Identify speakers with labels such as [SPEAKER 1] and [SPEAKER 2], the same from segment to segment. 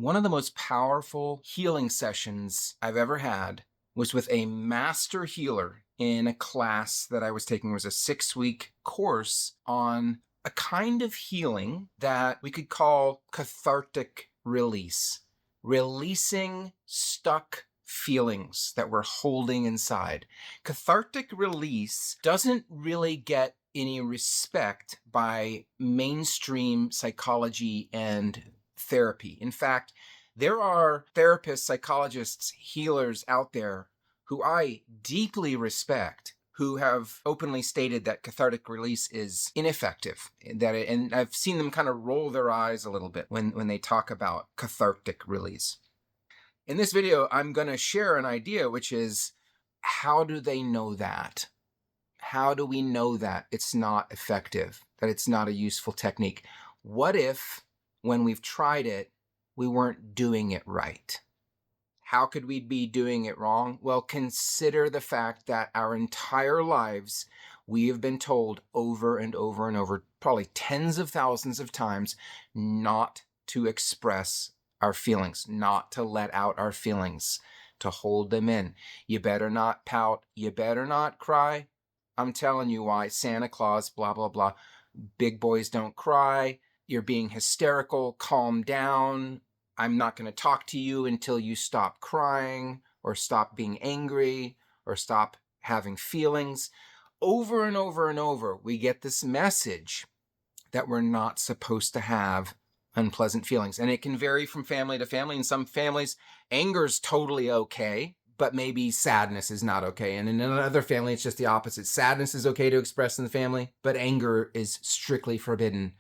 [SPEAKER 1] One of the most powerful healing sessions I've ever had was with a master healer in a class that I was taking. It was a 6-week course on a kind of healing that we could call cathartic release, releasing stuck feelings that we're holding inside. Cathartic release doesn't really get any respect by mainstream psychology and therapy. In fact, there are therapists, psychologists, healers out there who I deeply respect who have openly stated that cathartic release is ineffective. And I've seen them kind of roll their eyes a little bit when they talk about cathartic release. In this video, I'm going to share an idea, which is, how do they know that? How do we know that it's not effective, that it's not a useful technique? What if, when we've tried it, we weren't doing it right? How could we be doing it wrong? Well, consider the fact that our entire lives, we have been told over and over and over, probably tens of thousands of times, not to express our feelings, not to let out our feelings, to hold them in. You better not pout. You better not cry. I'm telling you why. Santa Claus, blah, blah, blah. Big boys don't cry. You're being hysterical. Calm down. I'm not going to talk to you until you stop crying or stop being angry or stop having feelings. Over and over and over, we get this message that we're not supposed to have unpleasant feelings. And it can vary from family to family. In some families, anger is totally okay, but maybe sadness is not okay. And in another family, it's just the opposite. Sadness is okay to express in the family, but anger is strictly forbidden.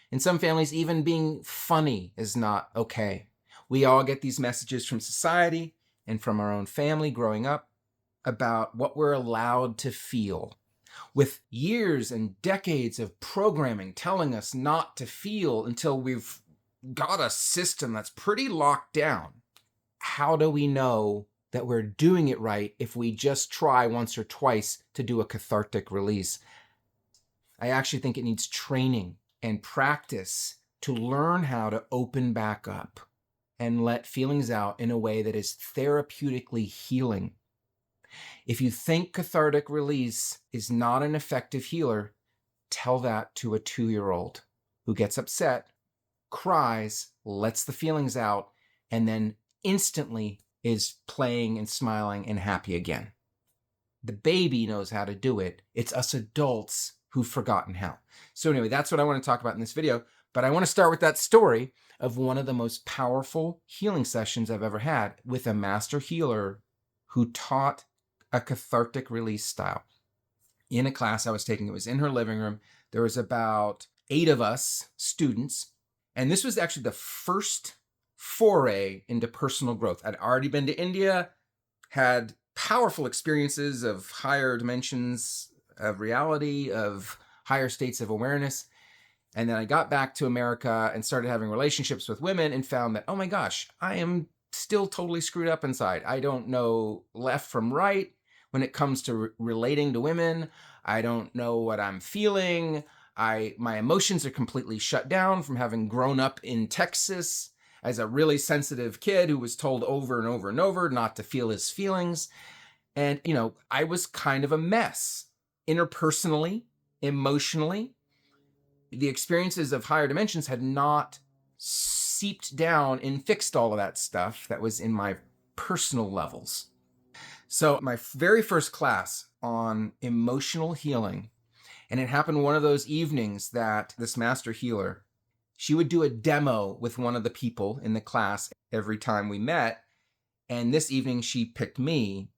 [SPEAKER 1] In some families, even being funny is not okay. We all get these messages from society and from our own family growing up about what we're allowed to feel. With years and decades of programming telling us not to feel until we've got a system that's pretty locked down, how do we know that we're doing it right if we just try once or twice to do a cathartic release? I actually think it needs training and practice to learn how to open back up and let feelings out in a way that is therapeutically healing. If you think cathartic release is not an effective healer, tell that to a 2-year-old who gets upset, cries, lets the feelings out, and then instantly is playing and smiling and happy again. The baby knows how to do it. It's us adults who've forgotten how. So anyway, that's what I want to talk about in this video. But I want to start with that story of one of the most powerful healing sessions I've ever had with a master healer who taught a cathartic release style. In a class I was taking, it was in her living room. There was about 8 of us students. And this was actually the first foray into personal growth. I'd already been to India, had powerful experiences of higher dimensions of reality, of higher states of awareness. And then I got back to America and started having relationships with women and found that, oh my gosh, I am still totally screwed up inside. I don't know left from right when it comes to relating to women. I don't know what I'm feeling. My emotions are completely shut down from having grown up in Texas as a really sensitive kid who was told over and over and over not to feel his feelings. And, I was kind of a mess interpersonally, emotionally. The experiences of higher dimensions had not seeped down and fixed all of that stuff that was in my personal levels. So my very first class on emotional healing, and it happened one of those evenings that this master healer, she would do a demo with one of the people in the class every time we met. And this evening she picked me,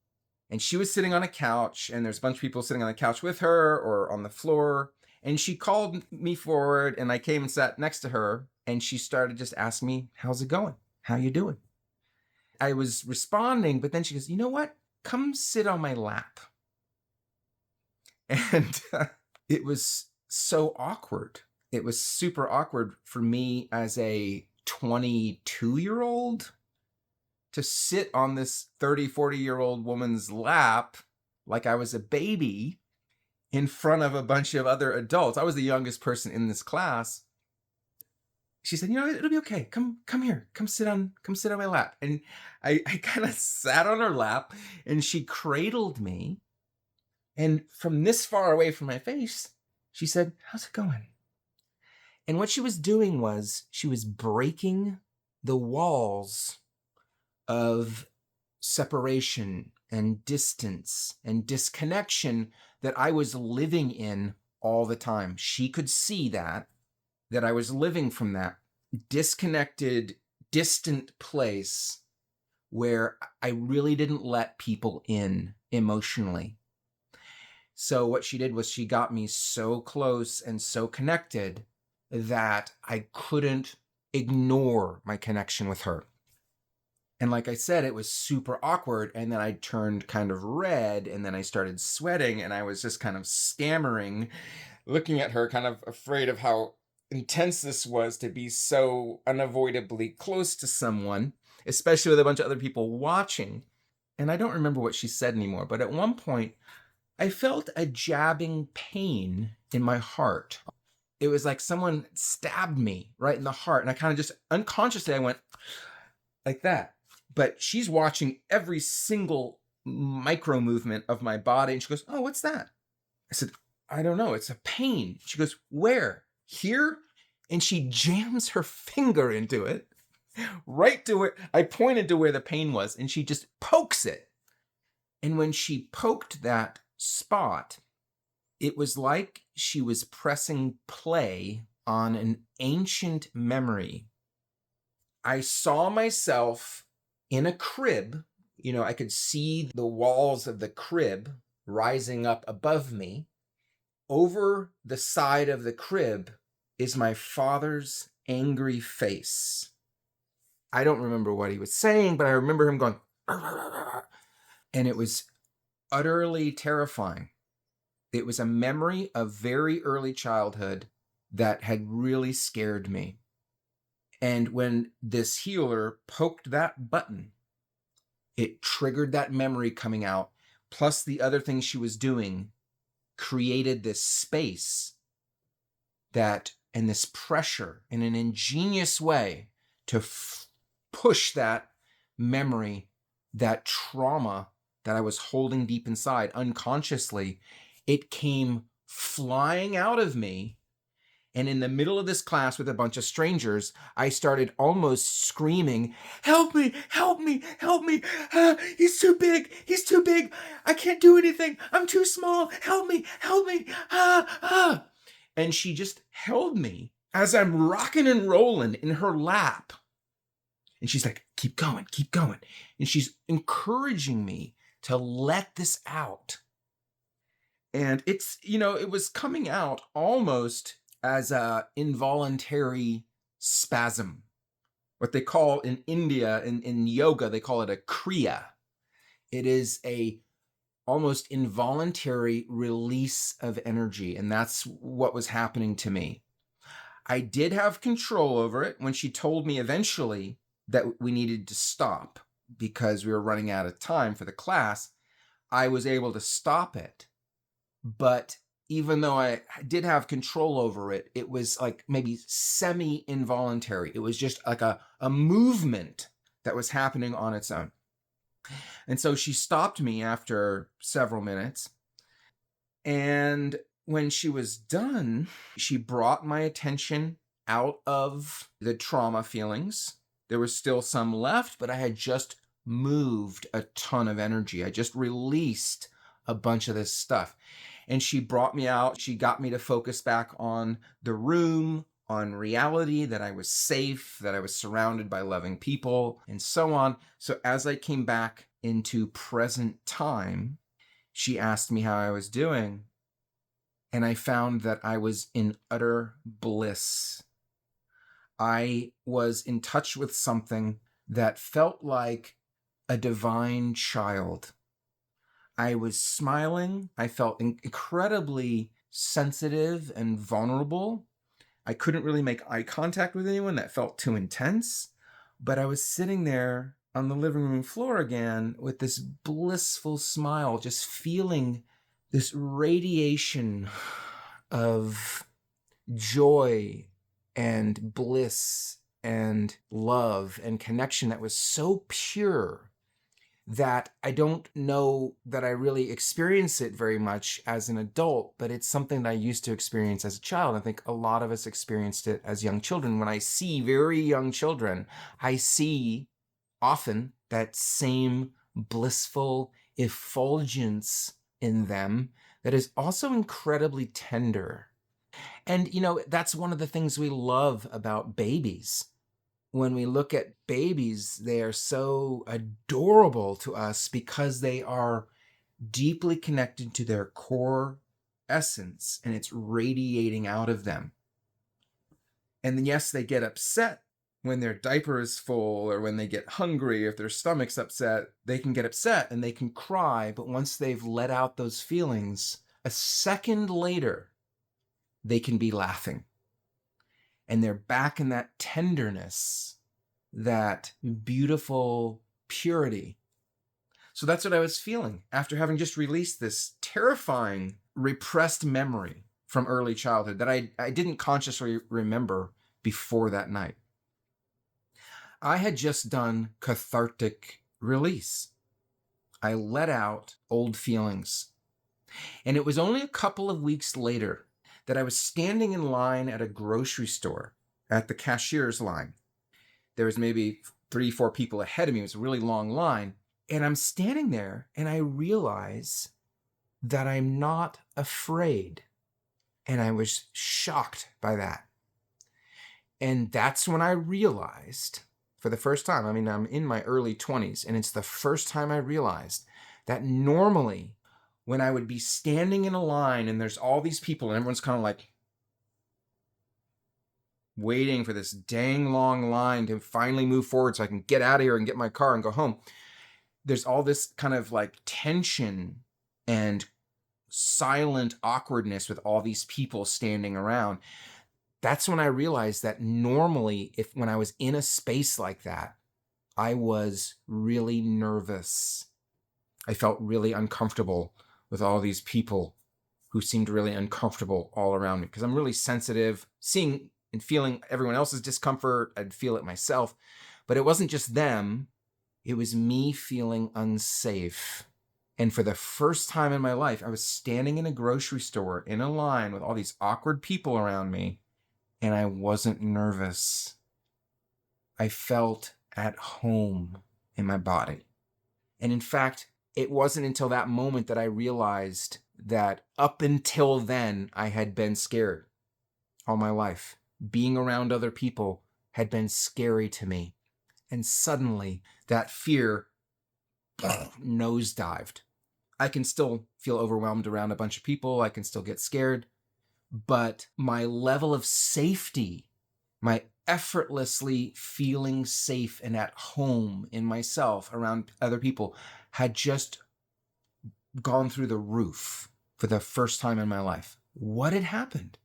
[SPEAKER 1] and she was sitting on a couch, and there's a bunch of people sitting on the couch with her or on the floor. And she called me forward, and I came and sat next to her, and she started just asking me, how's it going? How you doing? I was responding, but then she goes, you know what? Come sit on my lap. And it was so awkward. It was super awkward for me as a 22-year-old to sit on this 30, 40-year-old woman's lap like I was a baby in front of a bunch of other adults. I was the youngest person in this class. she said, it'll be okay. Come here. Come sit on my lap. And I kind of sat on her lap and she cradled me. And from this far away from my face, she said, how's it going? And what she was doing was she was breaking the walls of separation and distance and disconnection that I was living in all the time. She could see that I was living from that disconnected, distant place where I really didn't let people in emotionally. So what she did was she got me so close and so connected that I couldn't ignore my connection with her. And like I said, it was super awkward. And then I turned kind of red and then I started sweating and I was just kind of stammering, looking at her, kind of afraid of how intense this was to be so unavoidably close to someone, especially with a bunch of other people watching. And I don't remember what she said anymore, but at one point I felt a jabbing pain in my heart. It was like someone stabbed me right in the heart. And I kind of just unconsciously, I went like that. But she's watching every single micro movement of my body. And she goes, oh, what's that? I said, I don't know. It's a pain. She goes, where? Here? And she jams her finger into it, right to where I pointed to where the pain was. And she just pokes it. And when she poked that spot, it was like she was pressing play on an ancient memory. I saw myself in a crib. I could see the walls of the crib rising up above me. Over the side of the crib is my father's angry face. I don't remember what he was saying, but I remember him going, and it was utterly terrifying. It was a memory of very early childhood that had really scared me. And when this healer poked that button, it triggered that memory coming out. Plus the other thing she was doing created this space and this pressure in an ingenious way to push that memory, that trauma that I was holding deep inside unconsciously. It came flying out of me. And in the middle of this class with a bunch of strangers, I started almost screaming, help me, help me, help me. He's too big. He's too big. I can't do anything. I'm too small. Help me, help me. And she just held me as I'm rocking and rolling in her lap. And she's like, keep going, keep going. And she's encouraging me to let this out. And it's, it was coming out almost as a involuntary spasm. What they call in India, in yoga, they call it a kriya. It is a almost involuntary release of energy. And that's what was happening to me. I did have control over it when she told me eventually that we needed to stop because we were running out of time for the class. I was able to stop it. But even though I did have control over it, it was like maybe semi-involuntary. It was just like a movement that was happening on its own. And so she stopped me after several minutes. And when she was done, she brought my attention out of the trauma feelings. There was still some left, but I had just moved a ton of energy. I just released a bunch of this stuff. And she brought me out. She got me to focus back on the room, on reality, that I was safe, that I was surrounded by loving people, and so on. So as I came back into present time, she asked me how I was doing. And I found that I was in utter bliss. I was in touch with something that felt like a divine child. I was smiling. I felt incredibly sensitive and vulnerable. I couldn't really make eye contact with anyone. That felt too intense. But I was sitting there on the living room floor again with this blissful smile, just feeling this radiation of joy and bliss and love and connection that was so pure that I don't know that I really experience it very much as an adult, but it's something that I used to experience as a child. I think a lot of us experienced it as young children. When I see very young children, I see often that same blissful effulgence in them that is also incredibly tender. And, that's one of the things we love about babies. When we look at babies, they are so adorable to us because they are deeply connected to their core essence and it's radiating out of them. And then, yes, they get upset when their diaper is full or when they get hungry. If their stomach's upset, they can get upset and they can cry. But once they've let out those feelings, a second later, they can be laughing. And they're back in that tenderness, that beautiful purity. So that's what I was feeling after having just released this terrifying, repressed memory from early childhood that I didn't consciously remember before that night. I had just done cathartic release. I let out old feelings. And it was only a couple of weeks later that I was standing in line at a grocery store at the cashier's line. There was maybe 3-4 people ahead of me. It was a really long line. And I'm standing there and I realize that I'm not afraid. And I was shocked by that. And that's when I realized, for the first time, I'm in my early 20s, and it's the first time I realized that normally when I would be standing in a line and there's all these people and everyone's kind of like waiting for this dang long line to finally move forward so I can get out of here and get my car and go home. There's all this kind of like tension and silent awkwardness with all these people standing around. That's when I realized that normally, when I was in a space like that, I was really nervous. I felt really uncomfortable with all these people who seemed really uncomfortable all around me because I'm really sensitive, seeing and feeling everyone else's discomfort. I'd feel it myself, but it wasn't just them. It was me feeling unsafe. And for the first time in my life, I was standing in a grocery store in a line with all these awkward people around me, and I wasn't nervous. I felt at home in my body. And in fact, it wasn't until that moment that I realized that up until then, I had been scared all my life. Being around other people had been scary to me. And suddenly, that fear nosedived. I can still feel overwhelmed around a bunch of people. I can still get scared. But my level of safety, my effortlessly feeling safe and at home in myself around other people, had just gone through the roof for the first time in my life. What had happened?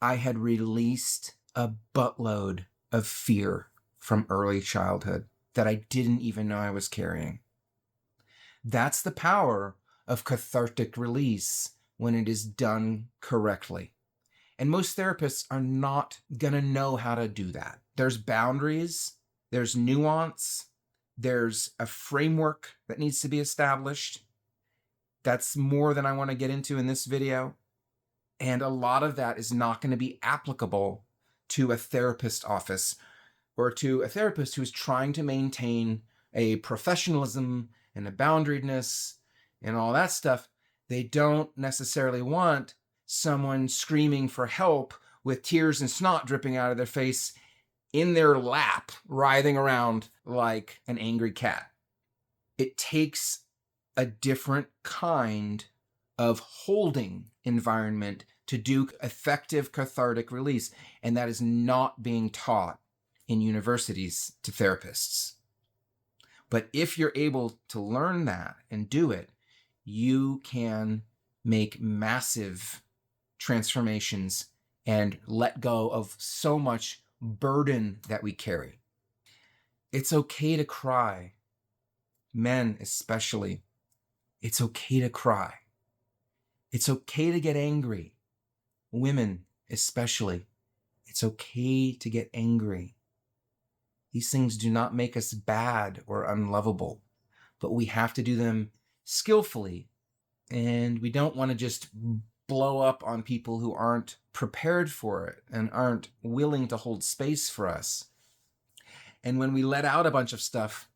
[SPEAKER 1] I had released a buttload of fear from early childhood that I didn't even know I was carrying. That's the power of cathartic release when it is done correctly. And most therapists are not going to know how to do that. There's boundaries, there's nuance, there's a framework that needs to be established. That's more than I want to get into in this video. And a lot of that is not going to be applicable to a therapist office or to a therapist who's trying to maintain a professionalism and a boundariness and all that stuff. They don't necessarily want someone screaming for help with tears and snot dripping out of their face in their lap, writhing around like an angry cat. It takes a different kind of holding environment to do effective cathartic release, and that is not being taught in universities to therapists. But if you're able to learn that and do it, you can make massive transformations and let go of so much burden that we carry. It's okay to cry. Men especially. It's okay to cry. It's okay to get angry. Women especially. It's okay to get angry. These things do not make us bad or unlovable, but we have to do them skillfully. And we don't want to just blow up on people who aren't prepared for it and aren't willing to hold space for us. And when we let out a bunch of stuff,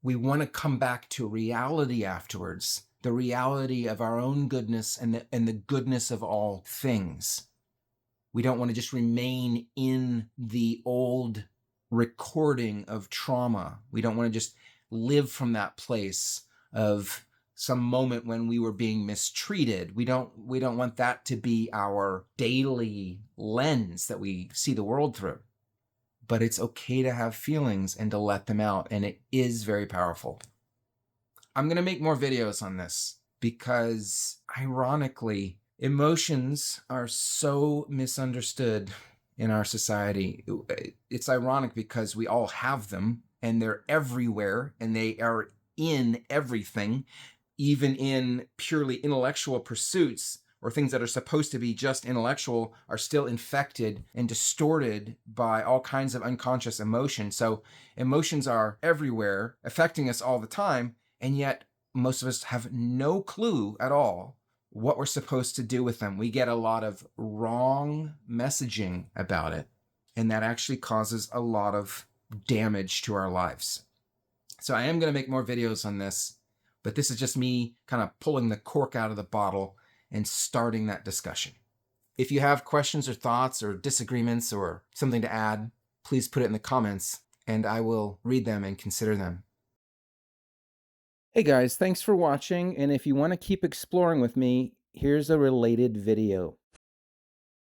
[SPEAKER 1] we want to come back to reality afterwards, the reality of our own goodness and the goodness of all things. We don't want to just remain in the old recording of trauma. We don't want to just live from that place of some moment when we were being mistreated. We don't want that to be our daily lens that we see the world through. But it's okay to have feelings and to let them out, and it is very powerful. I'm going to make more videos on this because, ironically, emotions are so misunderstood in our society. It's ironic because we all have them, and they're everywhere, and they are in everything, even in purely intellectual pursuits or things that are supposed to be just intellectual are still infected and distorted by all kinds of unconscious emotion. So emotions are everywhere, affecting us all the time, and yet most of us have no clue at all what we're supposed to do with them. We get a lot of wrong messaging about it, and that actually causes a lot of damage to our lives. So I am going to make more videos on this, but this is just me kind of pulling the cork out of the bottle and starting that discussion. If you have questions or thoughts or disagreements or something to add, please put it in the comments and I will read them and consider them. Hey guys, thanks for watching, and if you want to keep exploring with me, here's a related video.